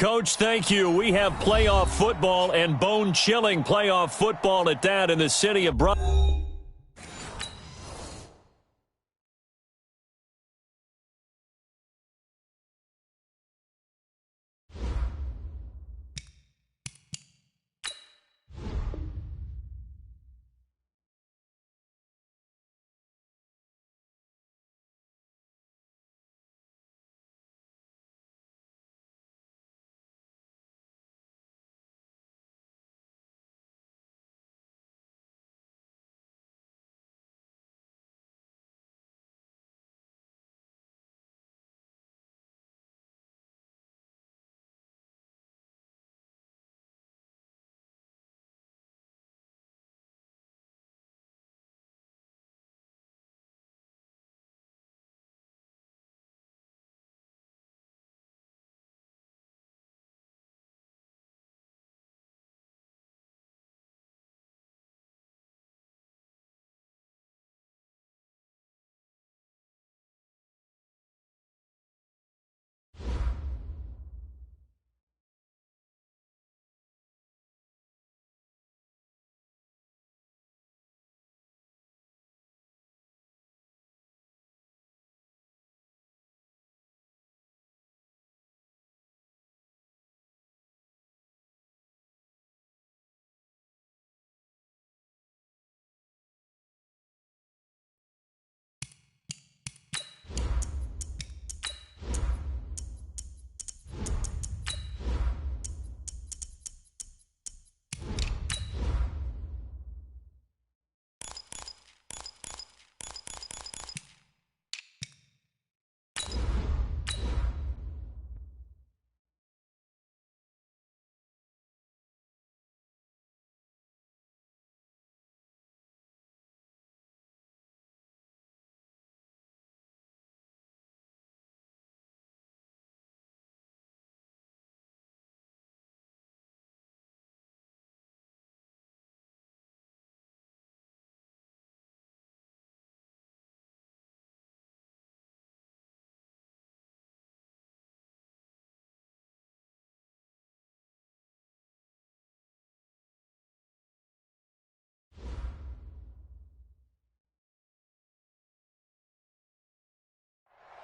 Coach, thank you. We have playoff football and bone-chilling playoff football at that in the city of Brooklyn.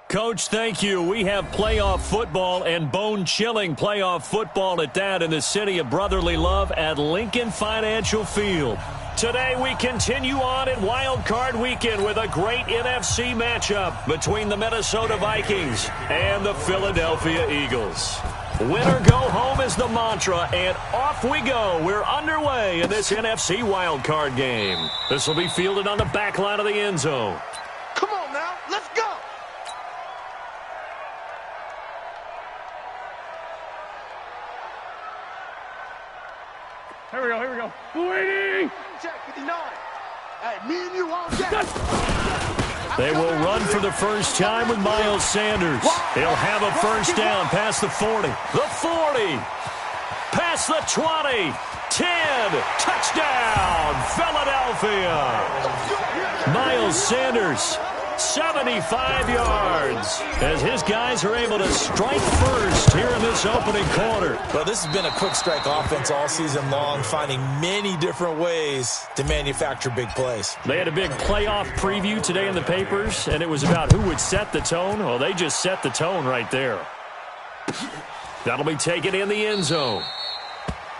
Coach, thank you. We have playoff football and bone-chilling playoff football at that in the city of brotherly love at Lincoln Financial Field. Today we continue on in Wild Card Weekend with a great NFC matchup between the Minnesota Vikings and the Philadelphia Eagles. Winner go home is the mantra, and off we go. We're underway in this NFC Wild Card game. This will be fielded on the back line of the end zone. Come on now, let's go. Here we go. Waiting! Check 59. Hey, me and you all day. They will run for the first time with Miles Sanders. He'll have a first down past the 40. The 40. Past the 20. 10. Touchdown, Philadelphia. Miles Sanders, 75 yards, as his guys are able to strike first here in this opening quarter. Well, this has been a quick strike offense all season long, finding many different ways to manufacture big plays. They had a big playoff preview today in the papers, and it was about who would set the tone. Well, they just set the tone right there. That'll be taken in the end zone.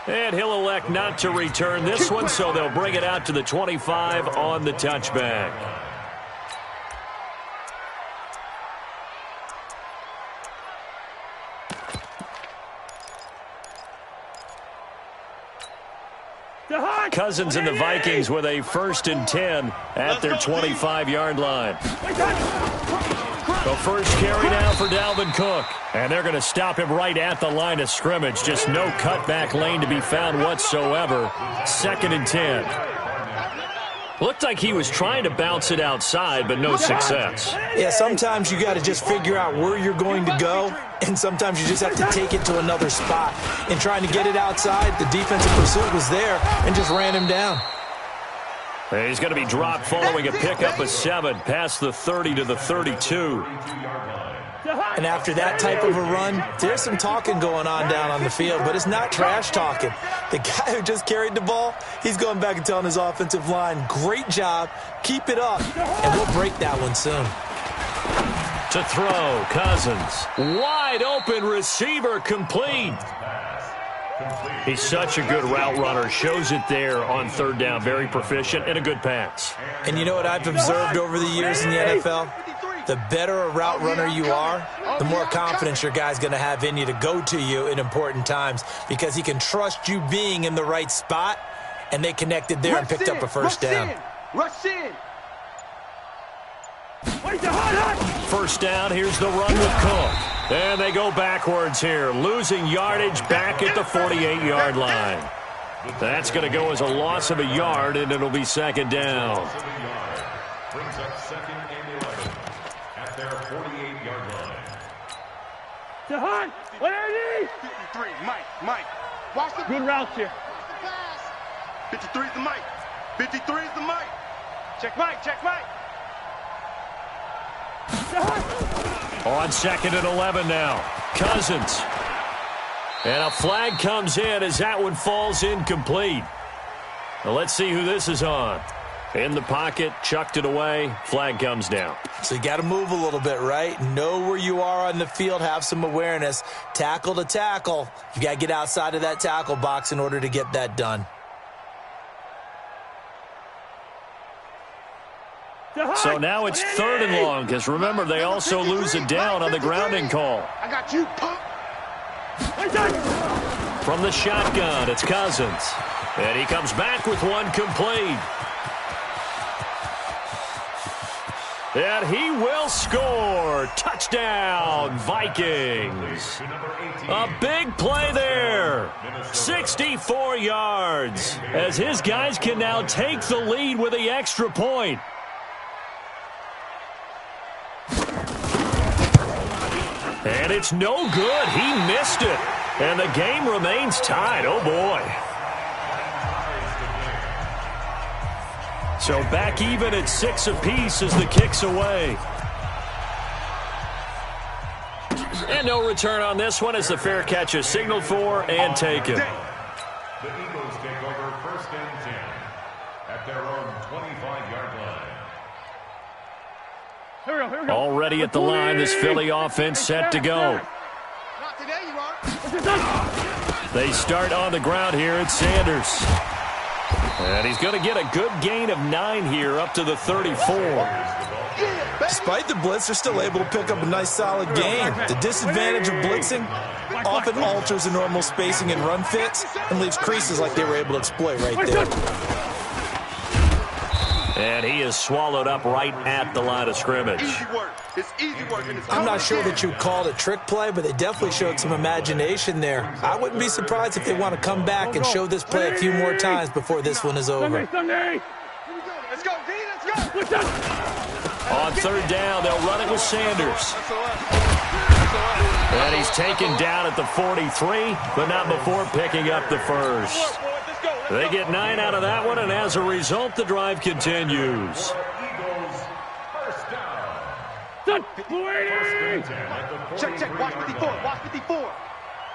And he'll elect not to return this one, so they'll bring it out to the 25 on the touchback. Cousins and the Vikings with a 1st and 10 at their 25-yard line. The first carry now for Dalvin Cook. And they're going to stop him right at the line of scrimmage. Just no cutback lane to be found whatsoever. 2nd and 10. Looked like he was trying to bounce it outside, but no success. Yeah, sometimes you got to just figure out where you're going to go, and sometimes you just have to take it to another spot. In trying to get it outside, the defensive pursuit was there and just ran him down. He's going to be dropped following a pickup of 7 past the 30 to the 32. And after that type of a run, there's some talking going on down on the field, but it's not trash talking. The guy who just carried the ball, he's going back and telling his offensive line, great job, keep it up, and we'll break that one soon. To throw, Cousins. Wide open receiver, complete. He's such a good route runner. Shows it there on third down. Very proficient and a good pass. And you know what I've observed over the years in the NFL? The better a route runner you are, the more confidence your guy's going to have in you to go to you in important times because he can trust you being in the right spot, and they connected there and picked up a first down. Rush in. First down, here's the run with Cook. And they go backwards here, losing yardage back at the 48-yard line. That's going to go as a loss of a yard, and it'll be second down. Brings up second and 11 at their 48-yard line. Jahan, what are these? 53, Mike. Watch the Good routes here. 53 is the Mike. 53 is the Mike. Check Mike. On second and 11 now. Cousins. And a flag comes in as that one falls incomplete. Now let's see who this is on. In the pocket, chucked it away, flag comes down. So you got to move a little bit, right? Know where you are on the field, have some awareness. Tackle to tackle. You got to get outside of that tackle box in order to get that done. So now it's third and long, because remember, they also lose it down on the grounding call. I got you, punk. From the shotgun, it's Cousins. And he comes back with one complete. And he will score. Touchdown, Vikings. A big play there. 64 yards. As his guys can now take the lead with the extra point. And it's no good. He missed it. And the game remains tied. Oh, boy. So back even at 6 apiece as the kick's away. And no return on this one as the fair catch is signaled for and taken. The Eagles take over first and 10 at their own 25-yard line. Here we go. Already at the line, this Philly offense set to go. Not today, you are. They start on the ground here at Sanders. And he's going to get a good gain of 9 here up to the 34. Despite the blitz, they're still able to pick up a nice solid gain. The disadvantage of blitzing often alters the normal spacing and run fits and leaves creases like they were able to exploit right there. And he is swallowed up right at the line of scrimmage. Easy work. It's easy work in this. I'm not sure that you called it trick play, but they definitely showed some imagination there. I wouldn't be surprised if they want to come back and show this play a few more times before this one is over. Sunday. Let's go, D. Let's go. On third down, they'll run it with Sanders. And he's taken down at the 43, but not before picking up the first. They get 9 out of that one, and as a result, the drive continues. Check. Watch 54.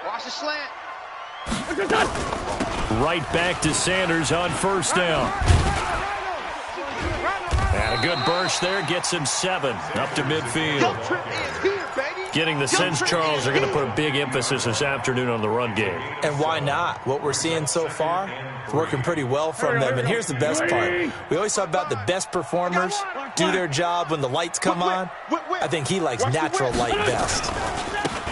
Watch the slant. Right back to Sanders on first down. And a good burst there gets him 7 up to midfield. Getting the sense Charles are going to put a big emphasis this afternoon on the run game. And why not? What we're seeing so far, it's working pretty well from them. And here's the best part. We always talk about the best performers do their job when the lights come on. I think he likes natural light best.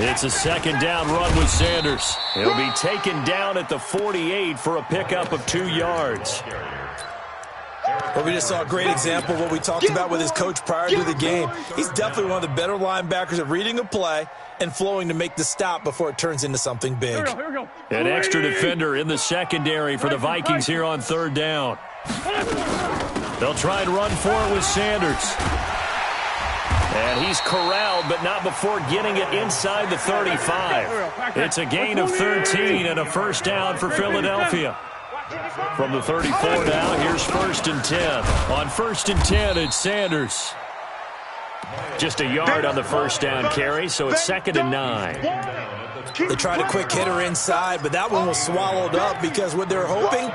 It's a second down run with Sanders. He'll be taken down at the 48 for a pickup of 2 yards. Well, we just saw a great example of what we talked about with his coach prior to the game. He's definitely one of the better linebackers at reading a play and flowing to make the stop before it turns into something big. Here we go. An extra defender in the secondary for the Vikings here on third down. They'll try and run for it with Sanders. And he's corralled, but not before getting it inside the 35. It's a gain of 13 and a first down for Philadelphia. From the 34 now, here's first and 10. On first and 10, it's Sanders. Just a yard on the first down carry, so it's 2nd and 9. They tried a quick hitter inside, but that one was swallowed up because what they're hoping,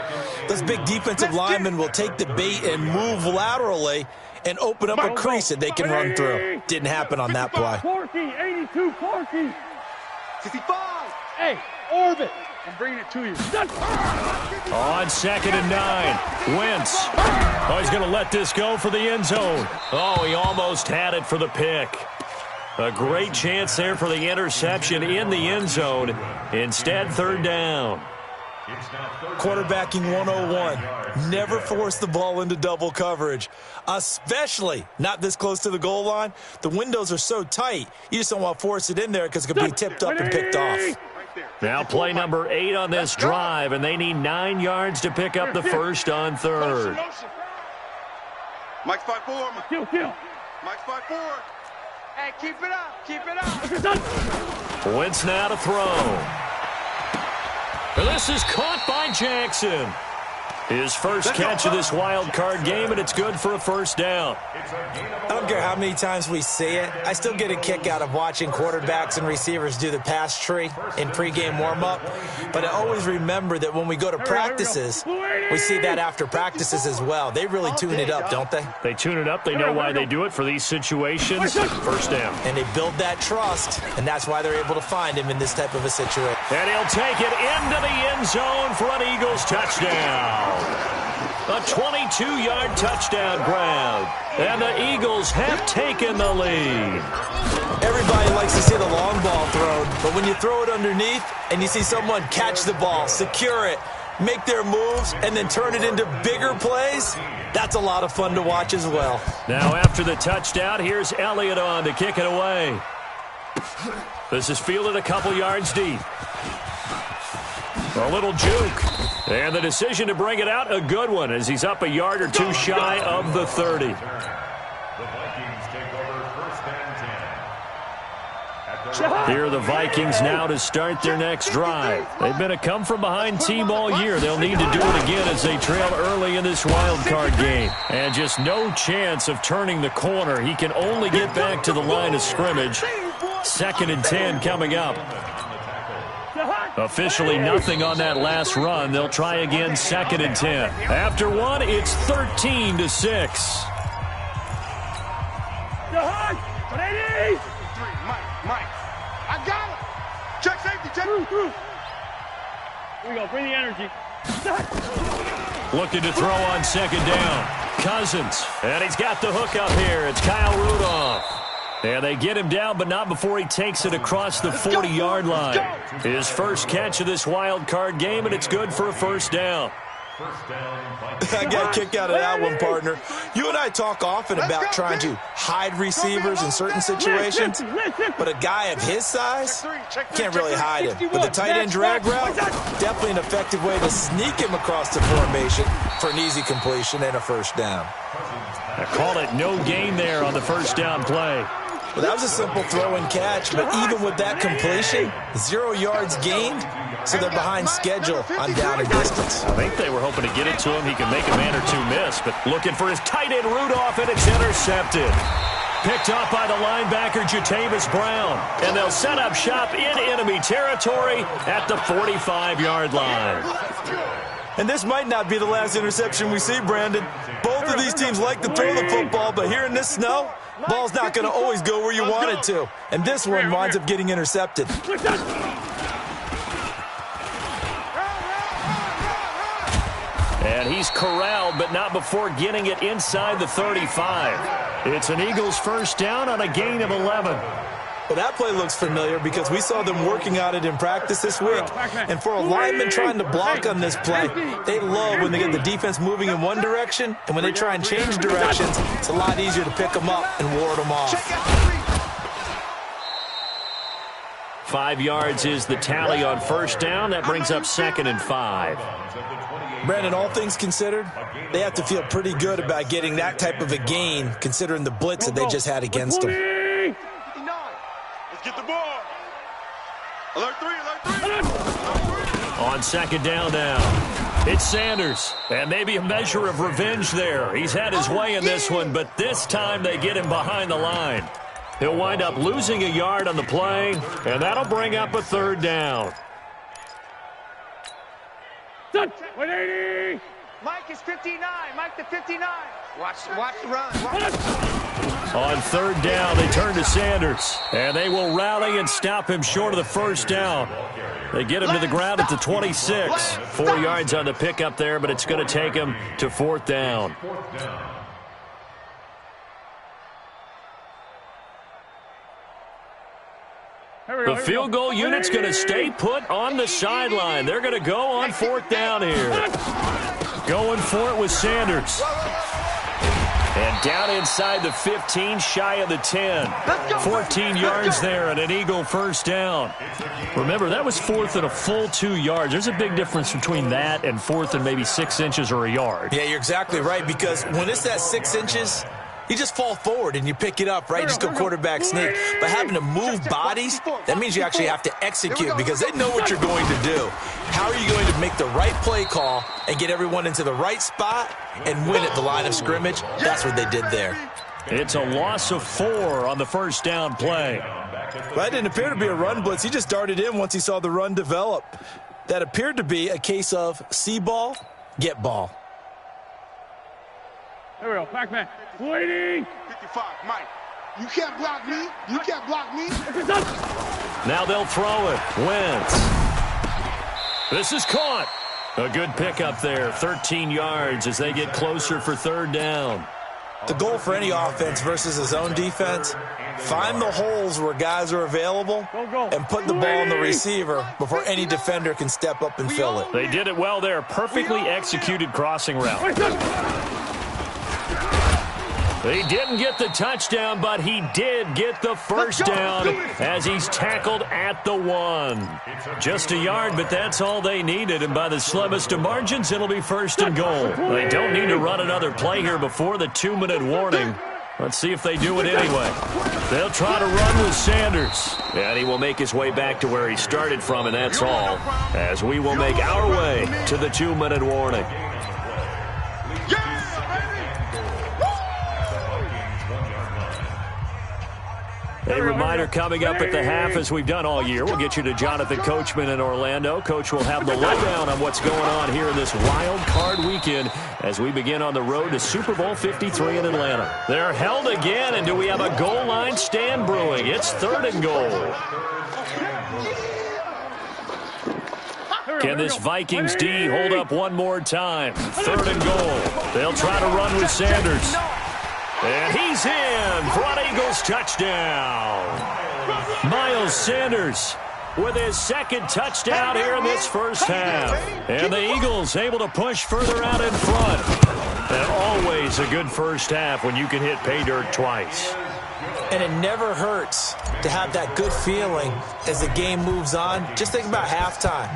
those big defensive linemen will take the bait and move laterally and open up a crease that they can run through. Didn't happen on that play. 82, 65. Hey, orbit. I'm bringing it to you. On 2nd and 9, Wentz. Oh, he's going to let this go for the end zone. Oh, he almost had it for the pick. A great chance there for the interception in the end zone. Instead, 3rd down. Quarterbacking 101. Never force the ball into double coverage, especially not this close to the goal line. The windows are so tight, you just don't want to force it in there because it could be tipped up and picked off. Now play number 8 on this drive, and they need 9 yards to pick up the first on 3rd. Mike's 5-4. Kill. Mike's 5-4. Hey, keep it up. Wentz now to throw. And this is caught by Jackson. His first catch of this wild card game, and it's good for a first down. I don't care how many times we see it. I still get a kick out of watching quarterbacks and receivers do the pass tree in pregame warm-up. But I always remember that when we go to practices, we see that after practices as well. They really tune it up, don't they? They tune it up. They know why they do it for these situations. First down. And they build that trust, and that's why they're able to find him in this type of a situation. And he'll take it into the end zone for an Eagles touchdown. A 22-yard touchdown grab. And the Eagles have taken the lead. Everybody likes to see the long ball thrown, but when you throw it underneath and you see someone catch the ball, secure it, make their moves, and then turn it into bigger plays, that's a lot of fun to watch as well. Now after the touchdown, here's Elliott on to kick it away. This is fielded a couple yards deep. A little juke. And the decision to bring it out, a good one, as he's up a yard or two shy of the 30. The Vikings take over 1st and 10. Here are the Vikings now to start their next drive. They've been a come-from-behind team all year. They'll need to do it again as they trail early in this wild card game. And just no chance of turning the corner. He can only get back to the line of scrimmage. 2nd and 10 coming up. Officially nothing on that last run. They'll try again 2nd and 10. After one, it's 13-6. Mike. I got it. Check safety. Check. Here we go. Bring the energy. Looking to throw on 2nd down. Cousins. And he's got the hook up here. It's Kyle Rudolph. And they get him down, but not before he takes it across the 40-yard line. His first catch of this wild card game, and it's good for a first down. I got a kick out of that one, partner. You and I talk often about trying to hide receivers in certain situations, but a guy of his size can't really hide him. With the tight end drag route, definitely an effective way to sneak him across the formation for an easy completion and a first down. I call it no gain there on the first down play. Well, that was a simple throw and catch, but even with that completion, 0 yards gained, so they're behind schedule on down and distance. I think they were hoping to get it to him. He can make a man or two miss, but looking for his tight end Rudolph, and it's intercepted. Picked up by the linebacker Jatavis Brown, and they'll set up shop in enemy territory at the 45-yard line. And this might not be the last interception we see, Brandon. Both of these teams like to throw the football, but here in this snow, ball's not going to always go where you want it to. And this one winds up getting intercepted. And he's corralled, but not before getting it inside the 35. It's an Eagles first down on a gain of 11. Well, that play looks familiar because we saw them working on it in practice this week. And for a lineman trying to block on this play, they love when they get the defense moving in one direction, and when they try and change directions, it's a lot easier to pick them up and ward them off. 5 yards is the tally on first down. That brings up 2nd and 5. Brandon, all things considered, they have to feel pretty good about getting that type of a gain, considering the blitz that they just had against them. Let's get the ball. Alert 3. On 2nd down now, It's Sanders, and maybe a measure of revenge there. He's had his way in this one, but this time they get him behind the line. He'll wind up losing a yard on the play, and that'll bring up a third down. 180. Mike is 59. Mike to 59. Watch the run. On third down, they turn to Sanders, and they will rally and stop him short of the first down. They get him to the ground at the 26. 4 yards on the pickup there, but it's going to take him to fourth down. The field goal unit's going to stay put on the sideline. They're going to go on fourth down here. Going for it with Sanders. And down inside the 15, shy of the 10. 14 yards there and an Eagle first down. Remember, that was fourth and a full 2 yards. There's a big difference between that and fourth and maybe 6 inches or a yard. Yeah, you're exactly right, because when it's that 6 inches, you just fall forward and you pick it up, right? Just go quarterback sneak. But having to move bodies, that means you actually have to execute because they know what you're going to do. How are you going to make the right play call and get everyone into the right spot and win at the line of scrimmage? That's what they did there. It's a loss of 4 on the first down play. Well, that didn't appear to be a run blitz. He just darted in once he saw the run develop. That appeared to be a case of see ball, get ball. There we go. Back man. Waiting. 55, Mike. You can't block me. You can't block me. Now they'll throw it. Wentz. This is caught. A good pickup there. 13 yards as they get closer for third down. The goal for any offense versus a zone defense, find the holes where guys are available and put the ball on the receiver before any defender can step up and fill it. They did it well there. Perfectly executed crossing route. He didn't get the touchdown, but he did get the first down as he's tackled at the 1. Just a yard, but that's all they needed, and by the slimmest of margins, it'll be first and goal. They don't need to run another play here before the 2-minute warning. Let's see if they do it anyway. They'll try to run with Sanders, and he will make his way back to where he started from, and that's all, as we will make our way to the 2-minute warning. A reminder coming up at the half, as we've done all year. We'll get you to Jonathan Coachman in Orlando. Coach will have the lowdown on what's going on here in this wild card weekend as we begin on the road to Super Bowl 53 in Atlanta. They're held again, and do we have a goal line stand brewing? It's third and goal. Can this Vikings D hold up one more time? Third and goal. They'll try to run with Sanders. And he's in for an Eagles touchdown. Miles Sanders with his second touchdown here in this first half. And the Eagles able to push further out in front. And always a good first half when you can hit pay dirt twice. And it never hurts to have that good feeling as the game moves on. Just think about halftime.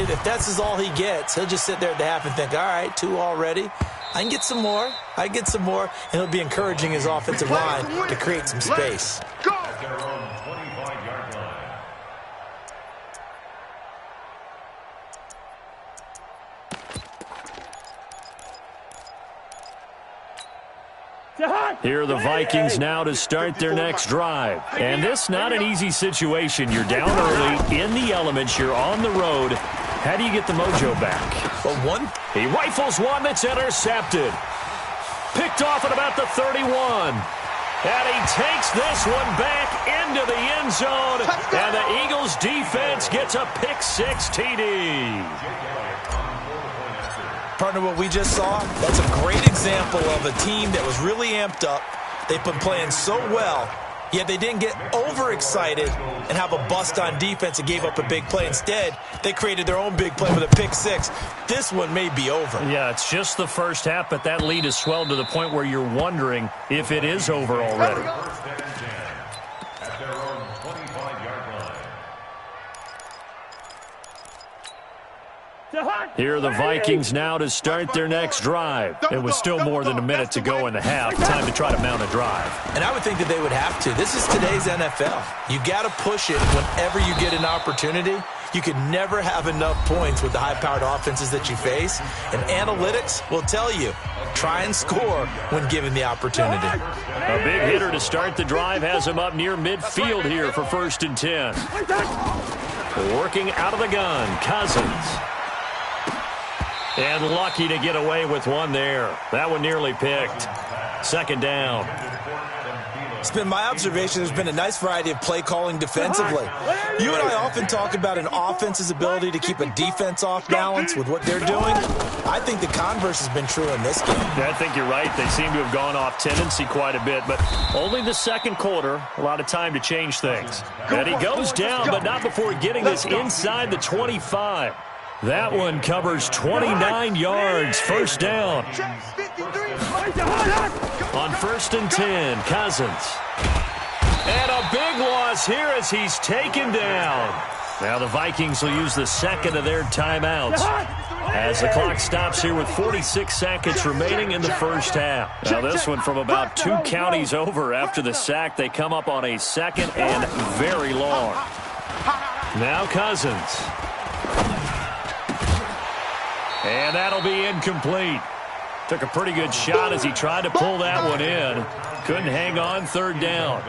If that's all he gets, he'll just sit there at the half and think, all right, 2 already. I can get some more. I get some more. And he'll be encouraging his offensive line to create some space. Go! Here are the Vikings now to start their next drive. And this not an easy situation. You're down early, in the elements, you're on the road. How do you get the mojo back? Well, He rifles one that's intercepted. Picked off at about the 31. And he takes this one back into the end zone. And the Eagles defense gets a pick-6 TD. Partner, what we just saw, that's a great example of a team that was really amped up. They've been playing so well, yet they didn't get overexcited and have a bust on defense and gave up a big play. Instead, they created their own big play with a pick-6. This one may be over. Yeah, it's just the first half, but that lead has swelled to the point where you're wondering if it is over already. At their own 25-yard line. Here are the Vikings now to start their next drive. It was still more than a minute to go in the half. Time to try to mount a drive. And I would think that they would have to. This is today's NFL. You got to push it whenever you get an opportunity. You can never have enough points with the high-powered offenses that you face. And analytics will tell you, try and score when given the opportunity. A big hitter to start the drive has him up near midfield here for 1st and 10. Working out of the gun, Cousins. And lucky to get away with one there. That one nearly picked. 2nd down. It's been my observation there's been a nice variety of play calling defensively. You and I often talk about an offense's ability to keep a defense off balance with what they're doing. I think the converse has been true in this game. Yeah, I think you're right. They seem to have gone off tendency quite a bit, but only the 2nd quarter, a lot of time to change things. And he goes down, but not before getting this inside the 25. That one covers 29 yards, 1st down. On 1st and 10, Cousins. And a big loss here as he's taken down. Now the Vikings will use the 2nd of their timeouts as the clock stops here with 46 seconds remaining in the 1st half. Now this one from about 2 counties over after the sack. They come up on a 2nd and very long. Now Cousins. And that'll be incomplete. Took a pretty good shot as he tried to pull that one in. Couldn't hang on, 3rd down.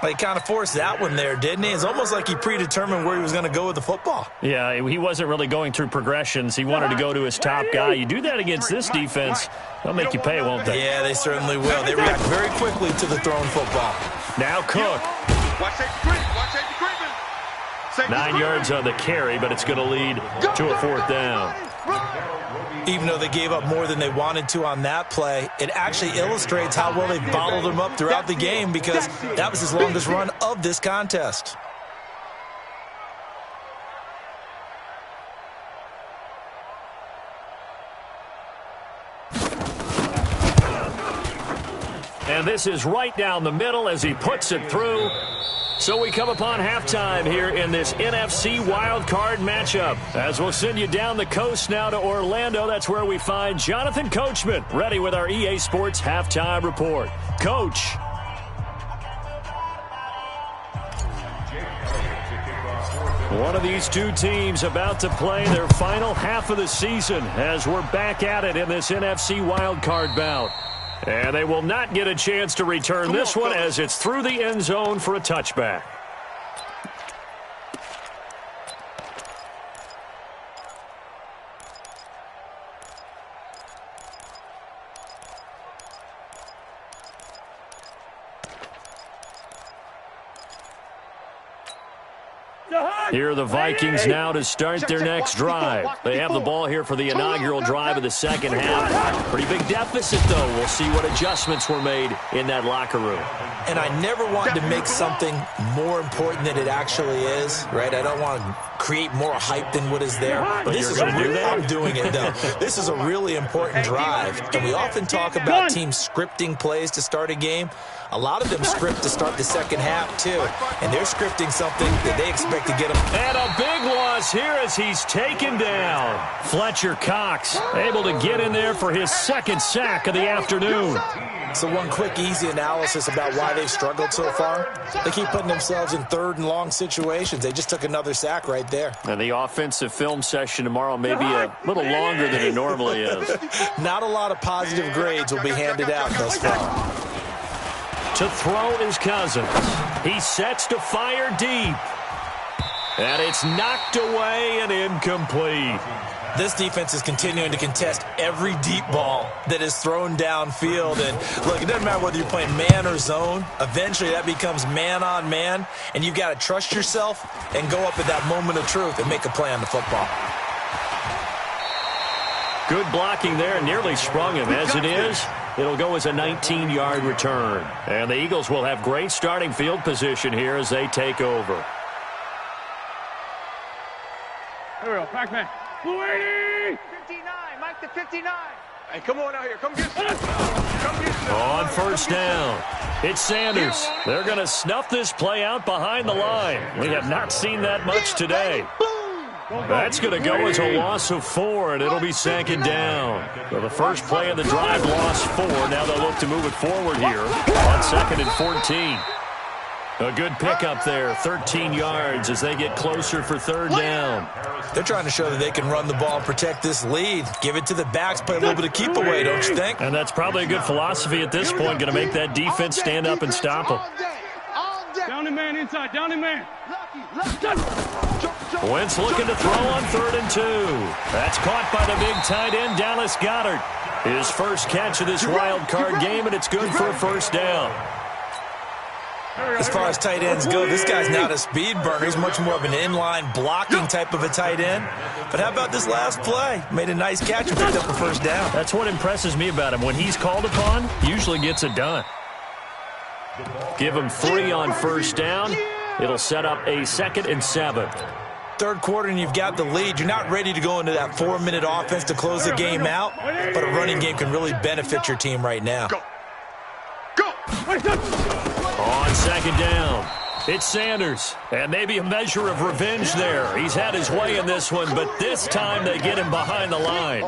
Well, he kind of forced that one there, didn't he? It's almost like he predetermined where he was going to go with the football. Yeah, he wasn't really going through progressions. He wanted to go to his top guy. You do that against this defense, they'll make you pay, won't they? Yeah, they certainly will. They react very quickly to the thrown football. Now Cook. 9 yards on the carry, but it's going to lead to a 4th down. Even though they gave up more than they wanted to on that play, it actually illustrates how well they've bottled him up throughout the game because that was his longest run of this contest. And this is right down the middle as he puts it through. So we come upon halftime here in this NFC wildcard matchup. As we'll send you down the coast now to Orlando, that's where we find Jonathan Coachman ready with our EA Sports halftime report. Coach. One of these two teams about to play their final half of the season as we're back at it in this NFC wildcard bout. And they will not get a chance to return this one as it's through the end zone for a touchback. Here are the Vikings now to start their next drive. They have the ball here for the inaugural drive of the 2nd half. Pretty big deficit, though. We'll see what adjustments were made in that locker room. And I never want to make something more important than it actually is, right? I don't want to create more hype than what is there. But this is I'm doing it, though. This is a really important drive. And we often talk about teams scripting plays to start a game. A lot of them script to start the 2nd half, too. And they're scripting something that they expect to get them. And a big loss here as he's taken down. Fletcher Cox able to get in there for his 2nd sack of the afternoon. So one quick, easy analysis about why they've struggled so far. They keep putting themselves in 3rd and long situations. They just took another sack right there. And the offensive film session tomorrow may be a little longer than it normally is. Not a lot of positive grades will be handed out thus far. To throw is Cousins. He sets to fire deep. And it's knocked away and incomplete. This defense is continuing to contest every deep ball that is thrown downfield. And look, it doesn't matter whether you're playing man or zone. Eventually that becomes man on man. And you've got to trust yourself and go up at that moment of truth and make a play on the football. Good blocking there. Nearly sprung him. As it is, it'll go as a 19-yard return. And the Eagles will have great starting field position here as they take over. Here we go, Pac-Man. Waiting! 59, Mike to 59. Hey, come on out here. Come get some. Come get some. On 1st down, it's Sanders. They're going to snuff this play out behind the line. We have not seen that much today. That's going to go as a loss of 4, and it'll be second down. So the first play of the drive lost 4. Now they'll look to move it forward here on 2nd and 14. A good pickup there, 13 yards as they get closer for 3rd down. They're trying to show that they can run the ball and protect this lead. Give it to the backs, play a little bit of keep away, don't you think? And that's probably a good philosophy at this point, going to make that defense stand up and stop them. Down the man inside, down the man. Wentz looking to throw on 3rd and 2. That's caught by the big tight end, Dallas Goedert. His first catch of this wild card game, and it's good for a 1st down. As far as tight ends go, this guy's not a speed burner. He's much more of an inline blocking type of a tight end. But how about this last play? Made a nice catch and picked up a 1st down. That's what impresses me about him. When he's called upon, usually gets it done. Give him 3 on 1st down. It'll set up a 2nd and 7. 3rd quarter and you've got the lead. You're not ready to go into that 4-minute offense to close the game out, but a running game can really benefit your team right now. Go. On 2nd down, it's Sanders. And maybe a measure of revenge there. He's had his way in this one, but this time they get him behind the line.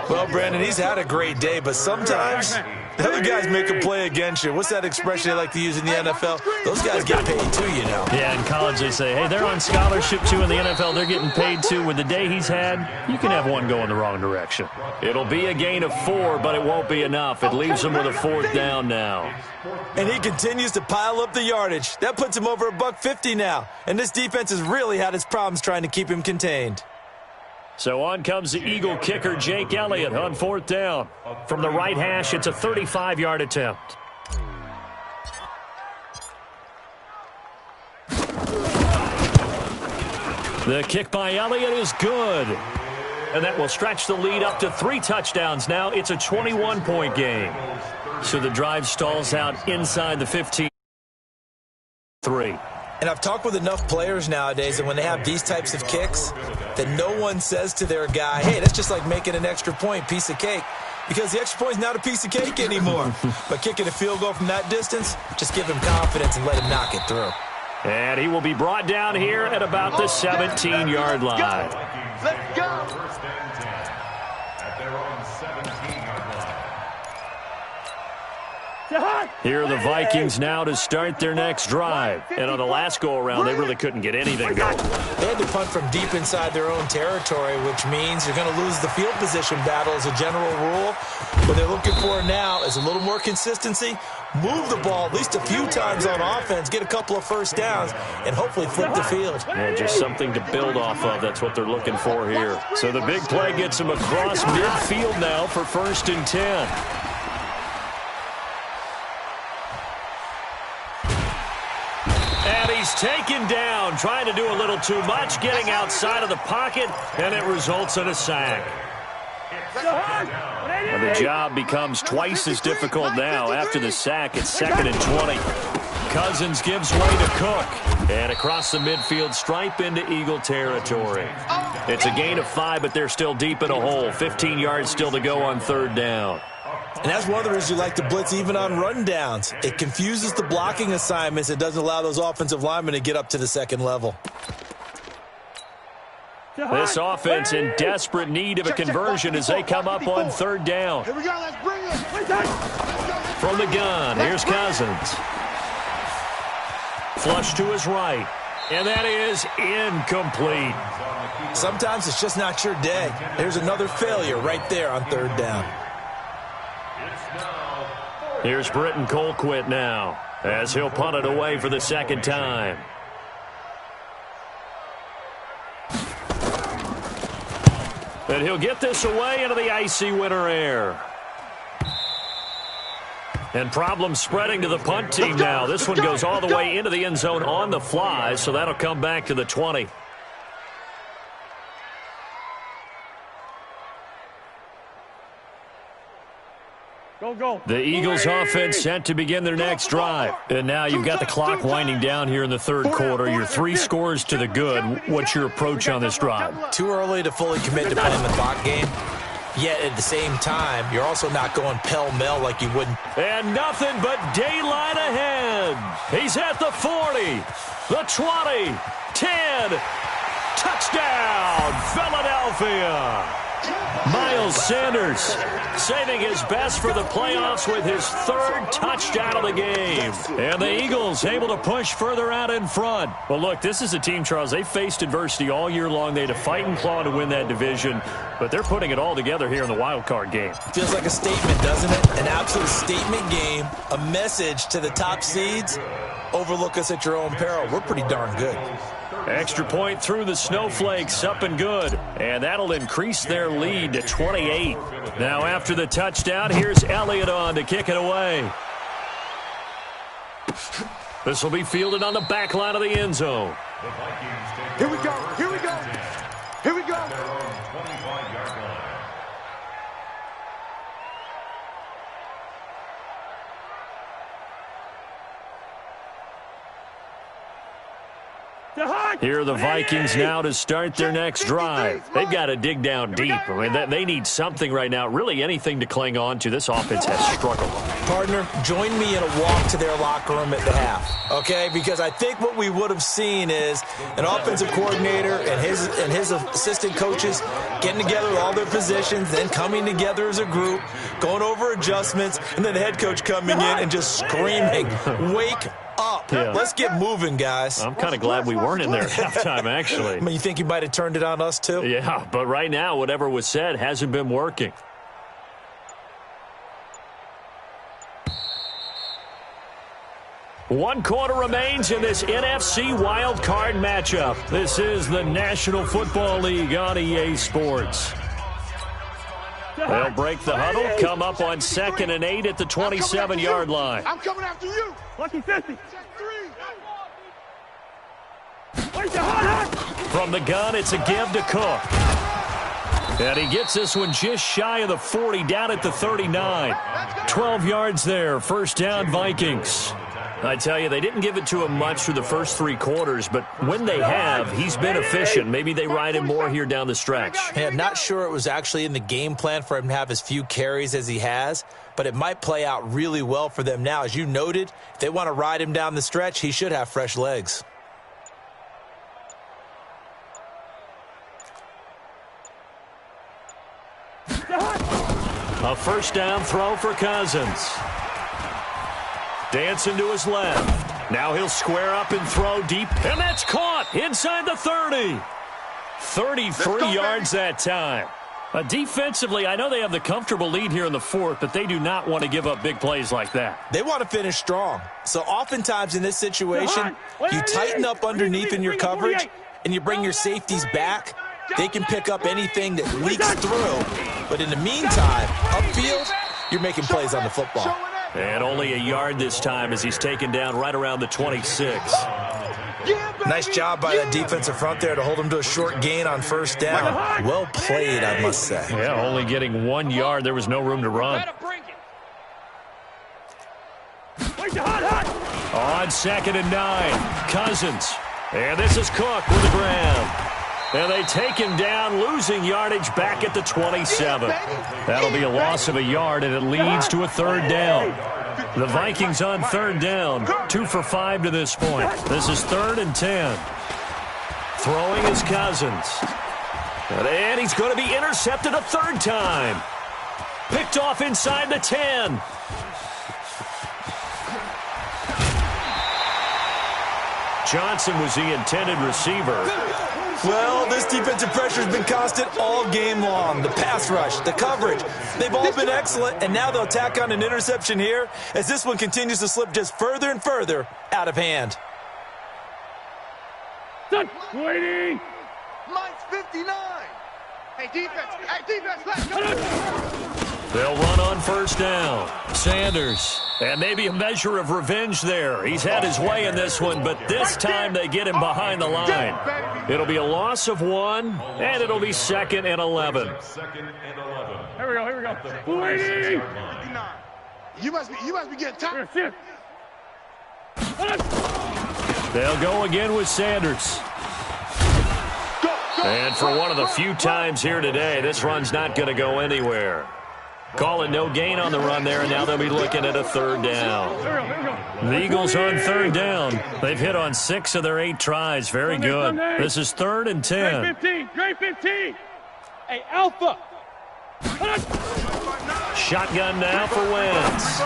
Well, Brandon, he's had a great day, but sometimes the other guys make a play against you. What's that expression they like to use in the NFL? Those guys get paid too, you know. Yeah, in college they say, hey, they're on scholarship too. In the NFL, they're getting paid too. With the day he's had, you can have one go in the wrong direction. It'll be a gain of 4, but it won't be enough. It leaves him with a 4th down now. And he continues to pile up the yardage. That puts him over $150 now. And this defense has really had its problems trying to keep him contained. So on comes the Eagle kicker, Jake Elliott, on 4th down. From the right hash, it's a 35-yard attempt. The kick by Elliott is good. And that will stretch the lead up to 3 touchdowns now. It's a 21-point game. So the drive stalls out inside the 15. 3. And I've talked with enough players nowadays that when they have these types of kicks, that no one says to their guy, hey, that's just like making an extra point, piece of cake. Because the extra point is not a piece of cake anymore. But kicking a field goal from that distance, just give him confidence and let him knock it through. And he will be brought down here at about the 17-yard line. Let's go. First and 10 at their own 17-yard line. Here are the Vikings now to start their next drive. And on the last go-around, they really couldn't get anything going. They had to punt from deep inside their own territory, which means you're going to lose the field position battle as a general rule. What they're looking for now is a little more consistency, move the ball at least a few times on offense, get a couple of 1st downs, and hopefully flip the field. And just something to build off of. That's what they're looking for here. So the big play gets them across midfield now for 1st and 10. And he's taken down, trying to do a little too much, getting outside of the pocket, and it results in a sack. And the job becomes twice as difficult now. After the sack, it's 2nd and 20. Cousins gives way to Cook. And across the midfield stripe into Eagle territory. It's a gain of 5, but they're still deep in a hole. 15 yards still to go on 3rd down. And that's one of the reasons you like to blitz even on rundowns. It confuses the blocking assignments. It doesn't allow those offensive linemen to get up to the 2nd level. This offense in desperate need of a conversion as they come up on 3rd down. Here we go. Let's bring it. From the gun, here's Cousins. Flush to his right. And that is incomplete. Sometimes it's just not your day. There's another failure right there on 3rd down. Here's Britton Colquitt now as he'll punt it away for the 2nd time. And he'll get this away into the icy winter air. And problems spreading to the punt team now. This one goes all the way into the end zone on the fly, so that'll come back to the 20. Go. The Eagles offense set to begin their next drive. And now you've got the clock winding down here in the 3rd quarter. You're 3 scores to the good. What's your approach on this drive? Too early to fully commit to playing the clock game. Yet at the same time, you're also not going pell-mell like you would. And nothing but daylight ahead. He's at the 40, the 20, 10, Touchdown, Philadelphia! Miles Sanders saving his best for the playoffs with his third touchdown of the game. And the Eagles able to push further out in front. Well, look, this is a team, Charles, they faced adversity all year long. They had to fight and claw to win that division, but they're putting it all together here in the wild card game. Feels like a statement, doesn't it? An absolute statement game, a message to the top seeds. Overlook us at your own peril. We're pretty darn good. Extra point through the snowflakes, up and good. And that'll increase their lead to 28. Now after the touchdown, here's Elliott on to kick it away. This will be fielded on the back line of the end zone. Here we go. Here we go. Here we go. Here are the Vikings now to start their next drive. They've got to dig down deep. I mean, they need something right now, really anything to cling on to. This offense has struggled. Partner, join me in a walk to their locker room at the half, okay? Because I think what we would have seen is an offensive coordinator and his assistant coaches getting together with all their positions, then coming together as a group, going over adjustments, and then the head coach coming in and just screaming, "Wake up. Yeah. Let's get moving, guys." I'm kind of glad we weren't in there at halftime, actually. I mean, you think you might have turned it on us, too? Yeah, but right now, whatever was said hasn't been working. One quarter remains in this NFC wild card matchup. This is the National Football League on EA Sports. They'll break the huddle, come up on 2nd and 8 at the 27-yard line. I'm coming after you. Lucky 50. From the gun, it's a give to Cook. And he gets this one just shy of the 40, down at the 39. 12 yards there, first down Vikings. I tell you, they didn't give it to him much through the first 3 quarters, but when they have, he's been efficient. Maybe they ride him more here down the stretch. Hey, I'm not sure it was actually in the game plan for him to have as few carries as he has, but it might play out really well for them now. As you noted, if they want to ride him down the stretch, he should have fresh legs. A first down throw for Cousins. Dancing to his left. Now he'll square up and throw deep, and that's caught inside the 30. 33 yards that time. Defensively, I know they have the comfortable lead here in the 4th, but they do not want to give up big plays like that. They want to finish strong. So oftentimes in this situation, you tighten up underneath in your coverage, and you bring your safeties back. They can pick up anything that leaks through. But in the meantime, upfield, you're making plays on the football. And only a yard this time as he's taken down right around the 26. Nice job by that defensive front there to hold him to a short gain on first down. Well played, I must say. Yeah, only getting 1 yard. There was no room to run. On 2nd and 9, Cousins. And this is Cook with the grab. And they take him down, losing yardage back at the 27. That'll be a loss of a yard, and it leads to a 3rd down. The Vikings on 3rd down, 2 for 5 to this point. This is 3rd and 10. Throwing is Cousins. And he's going to be intercepted a 3rd time. Picked off inside the 10. Johnson was the intended receiver. Well, this defensive pressure has been constant all game long. The pass rush, the coverage, they've all been excellent, and now they'll tack on an interception here as this one continues to slip just further and further out of hand. Waiting. Mine's 59. Hey, defense, let's They'll run on first down. Sanders. And maybe a measure of revenge there. He's had his way in this one, but this time they get him behind the line. It'll be a loss of 1, and it'll be 2nd and 11. Here we go. Waiting. You must be getting tired. They'll go again with Sanders. And for one of the few times here today, this run's not going to go anywhere. Call it no gain on the run there, and now they'll be looking at a third down. The Eagles on third down. They've hit on 6 of their 8 tries. Very good. This is 3rd and 10. Great 15. Hey, Alpha. Shotgun now for Wentz.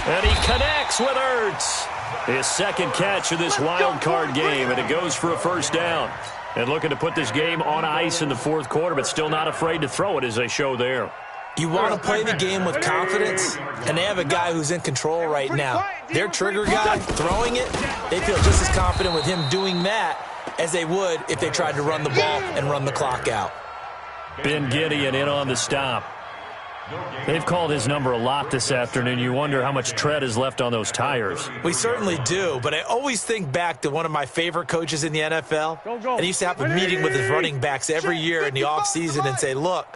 And he connects with Ertz. His second catch of this wild card game, and it goes for a first down. And looking to put this game on ice in the 4th quarter, but still not afraid to throw it as they show there. You want to play the game with confidence, and they have a guy who's in control right now. Their trigger guy throwing it, they feel just as confident with him doing that as they would if they tried to run the ball and run the clock out. Ben Gideon in on the stop. They've called his number a lot this afternoon. You wonder how much tread is left on those tires. We certainly do, but I always think back to one of my favorite coaches in the NFL, and he used to have a meeting with his running backs every year in the offseason and say, look,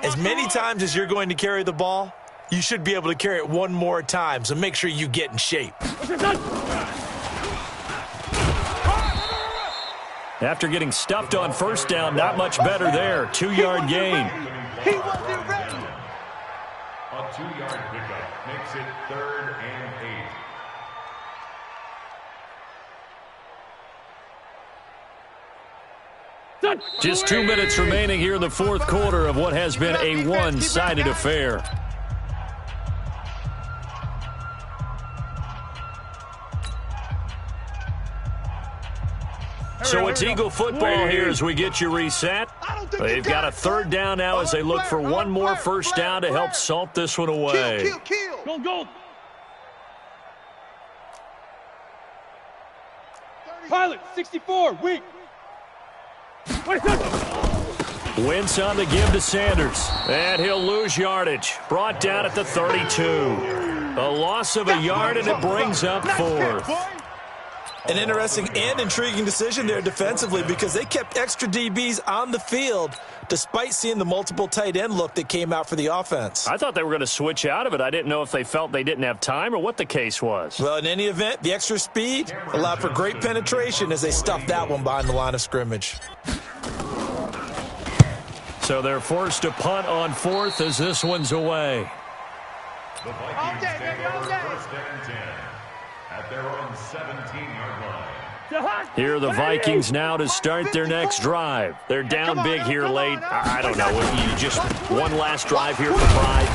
as many times as you're going to carry the ball, you should be able to carry it one more time, so make sure you get in shape. After getting stuffed on first down, not much better there. 2-yard gain. He wasn't ready. A 2-yard pickup makes it 3rd and 8. Just 2 minutes remaining here in the 4th quarter of what has been a one-sided affair. So it's Eagle football here as we get you reset. They've got a 3rd down now as they look for one more first down to help salt this one away. Go. Pilot, 64, weak. Wentz on the give to Sanders. And he'll lose yardage. Brought down at the 32. A loss of a yard, and it brings up 4th. An interesting and intriguing decision there defensively because they kept extra DBs on the field despite seeing the multiple tight end look that came out for the offense. I thought they were going to switch out of it. I didn't know if they felt they didn't have time or what the case was. Well, in any event, the extra speed allowed for great penetration as they stuffed that one behind the line of scrimmage. So they're forced to punt on 4th as this one's away. The Vikings take over 1st and 10 at their own 17-yard line. Here are the Vikings now to start their next drive. They're down big here late. I don't know. You just one last drive here for pride.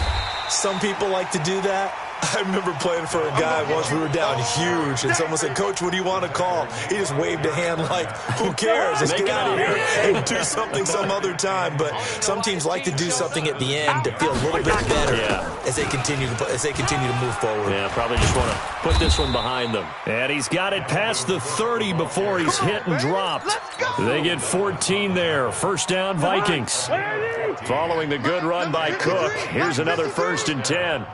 Some people like to do that. I remember playing for a guy once. We were down huge, and someone said, Coach, what do you want to call? He just waved a hand like, who cares? Let's get out of here and do something some other time. But some teams like to do something at the end to feel a little bit better as they continue to move forward. Yeah, probably just want to put this one behind them. And he's got it past the 30 before he's hit and dropped. They get 14 there. First down, Vikings. Following the good run by Cook, here's another 1st and 10.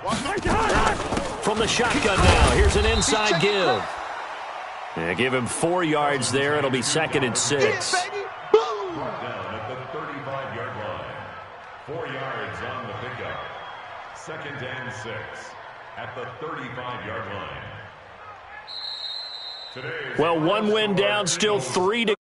From the shotgun now, here's an inside give. Yeah, give him 4 yards there. It'll be 2nd and 6. Down at the 35-yard line. 4 yards on the pickup. 2nd and 6 at the 35-yard line. Well, one win down, still 3 to